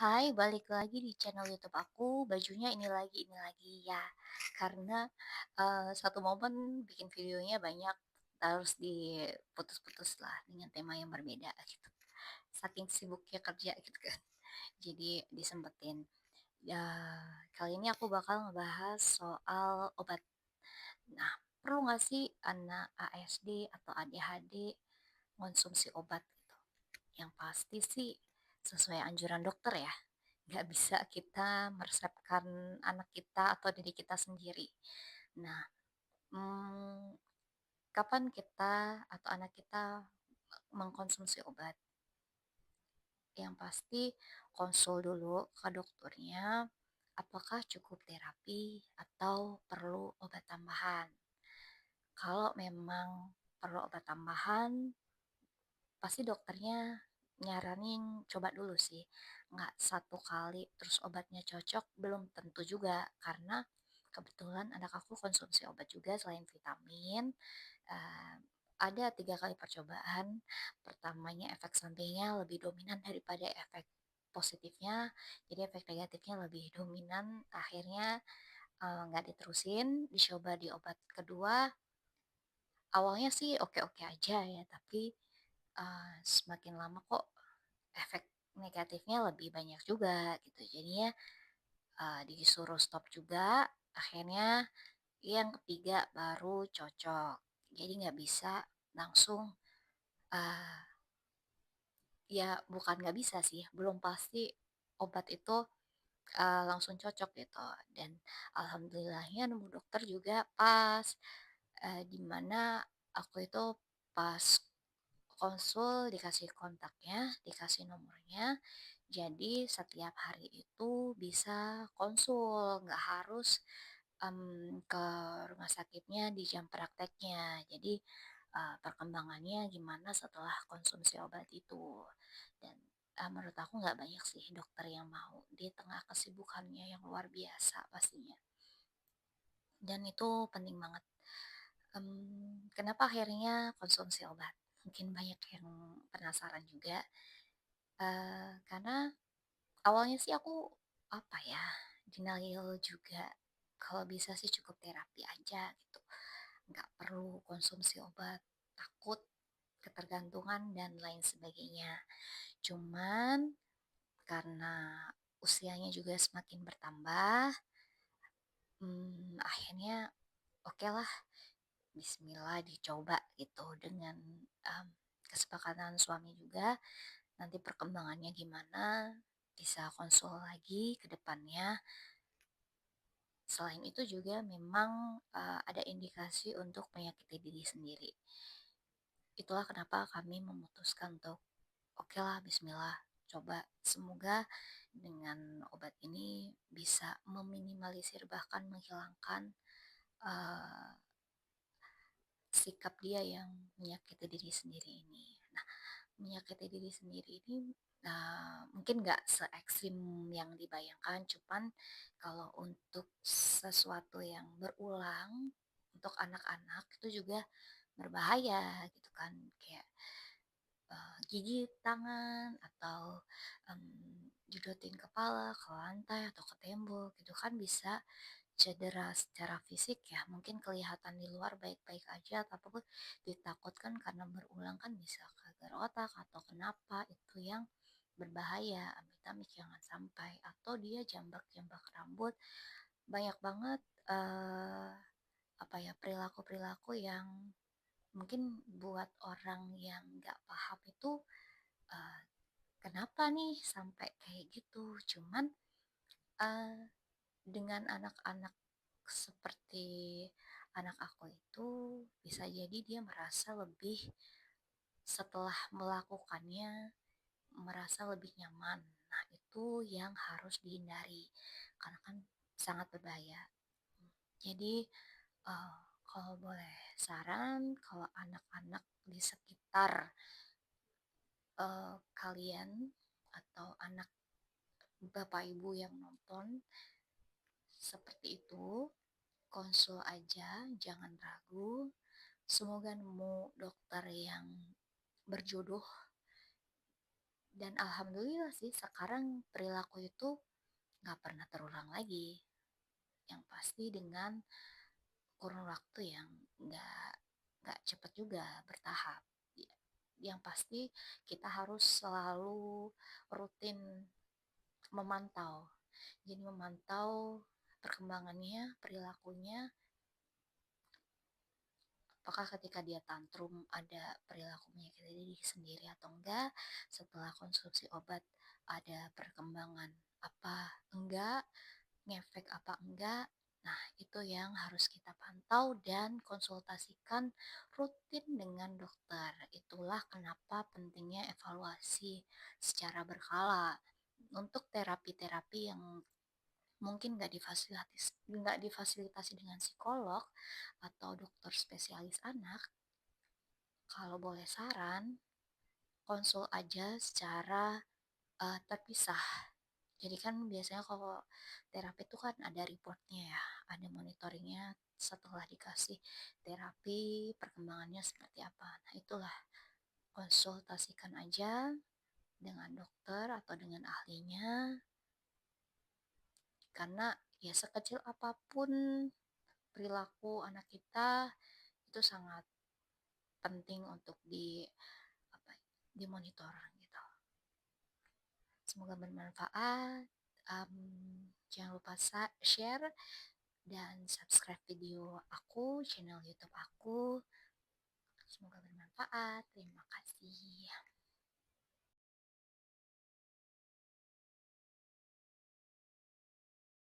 Hai, balik lagi di channel YouTube aku. Bajunya ini lagi ya. Karena satu momen bikin videonya banyak, harus diputus-putus lah dengan tema yang berbeda gitu. Saking sibuknya kerja gitu kan. Jadi disempetin. Ya, kali ini aku bakal ngebahas soal obat. Nah, perlu nggak sih anak ASD atau ADHD konsumsi obat gitu? Yang pasti sih sesuai anjuran dokter ya. Nggak bisa kita meresepkan anak kita atau diri kita sendiri. Nah, mmm, kapan kita atau anak kita mengkonsumsi obat? Yang pasti konsul dulu ke dokternya, apakah cukup terapi atau perlu obat tambahan. Kalau memang perlu obat tambahan, pasti dokternya nyaranin coba dulu sih, nggak satu kali terus obatnya cocok, belum tentu juga. Karena kebetulan anak aku konsumsi obat juga selain vitamin, eee, ada 3 kali percobaan. Pertamanya efek sampingnya lebih dominan daripada efek positifnya, jadi efek negatifnya lebih dominan, akhirnya, nggak diterusin, dicoba di obat kedua. Awalnya sih oke-oke aja ya, tapi semakin lama kok efek negatifnya lebih banyak juga gitu. Jadinya, disuruh stop juga, akhirnya yang ketiga baru cocok. Jadi nggak bisa langsung, eee, ya bukan nggak bisa sih, belum pasti obat itu, langsung cocok gitu. Dan alhamdulillahnya nemu dokter juga pas, di mana aku itu pas konsul dikasih kontaknya, dikasih nomornya, jadi setiap hari itu bisa konsul, nggak harus, ke rumah sakitnya di jam prakteknya. Jadi, perkembangannya gimana setelah konsumsi obat itu. Dan, menurut aku nggak banyak sih dokter yang mau di tengah kesibukannya yang luar biasa pastinya. Dan itu penting banget. Kenapa akhirnya konsumsi obat? Mungkin banyak yang penasaran juga, karena awalnya sih aku, apa ya, denial juga, kalau bisa sih cukup terapi aja gitu, nggak perlu konsumsi obat, takut ketergantungan dan lain sebagainya. Cuman karena usianya juga semakin bertambah, akhirnya oke lah, bismillah dicoba gitu dengan, kesepakatan suami juga, nanti perkembangannya gimana, bisa konsul lagi ke depannya. Selain itu juga memang, ada indikasi untuk menyakiti diri sendiri. Itulah kenapa kami memutuskan untuk, oke lah bismillah, coba. Semoga dengan obat ini bisa meminimalisir bahkan menghilangkan, eee, sikap dia yang menyakiti diri sendiri ini. Nah, menyakiti diri sendiri ini, mungkin nggak se-ekstrim yang dibayangkan, cuman kalau untuk sesuatu yang berulang, untuk anak-anak itu juga berbahaya gitu kan. Kayak, gigit tangan atau, judotin kepala ke lantai atau ke tembok gitu kan bisa cedera secara fisik ya, mungkin kelihatan di luar baik-baik aja, tapi ditakutkan karena berulang kan bisa ke gear otak atau kenapa, itu yang berbahaya, amit-amit jangan sampai. Atau dia jambak-jambak rambut, banyak banget, apa ya, perilaku-perilaku yang mungkin buat orang yang nggak paham itu, eee, kenapa nih sampai kayak gitu. Cuman, dengan anak-anak seperti anak aku itu, bisa jadi dia merasa lebih, setelah melakukannya, merasa lebih nyaman. Nah, itu yang harus dihindari karena kan sangat berbahaya. Jadi, kalau boleh saran, kalau anak-anak di sekitar, kalian atau anak bapak ibu yang nonton seperti itu, konsul aja, jangan ragu. Semoga nemu dokter yang berjodoh Dan alhamdulillah sih sekarang perilaku itu nggak pernah terulang lagi. Yang pasti dengan kurun waktu yang nggak nggak cepat juga, bertahap. Ya, yang pasti kita harus selalu rutin memantau. Jadi memantau perkembangannya, perilakunya, apakah ketika dia tantrum ada perilaku menyakiti diri sendiri atau enggak, setelah konsumsi obat ada perkembangan apa enggak, ngefek apa enggak. Nah, itu yang harus kita pantau dan konsultasikan rutin dengan dokter. Itulah kenapa pentingnya evaluasi secara berkala untuk terapi-terapi yang mungkin nggak difasilitasi dengan psikolog atau dokter spesialis anak. Kalau boleh saran, konsul aja secara terpisah. Jadi kan biasanya kalau terapi itu kan ada reportnya ya, ada monitoringnya setelah dikasih terapi, perkembangannya seperti apa. Nah itulah, konsultasikan aja dengan dokter atau dengan ahlinya, karena ya sekecil apapun perilaku anak kita itu sangat penting untuk apa, dimonitor gitu. Semoga bermanfaat. Jangan lupa share dan subscribe video aku, channel YouTube aku. Semoga bermanfaat. Terima kasih.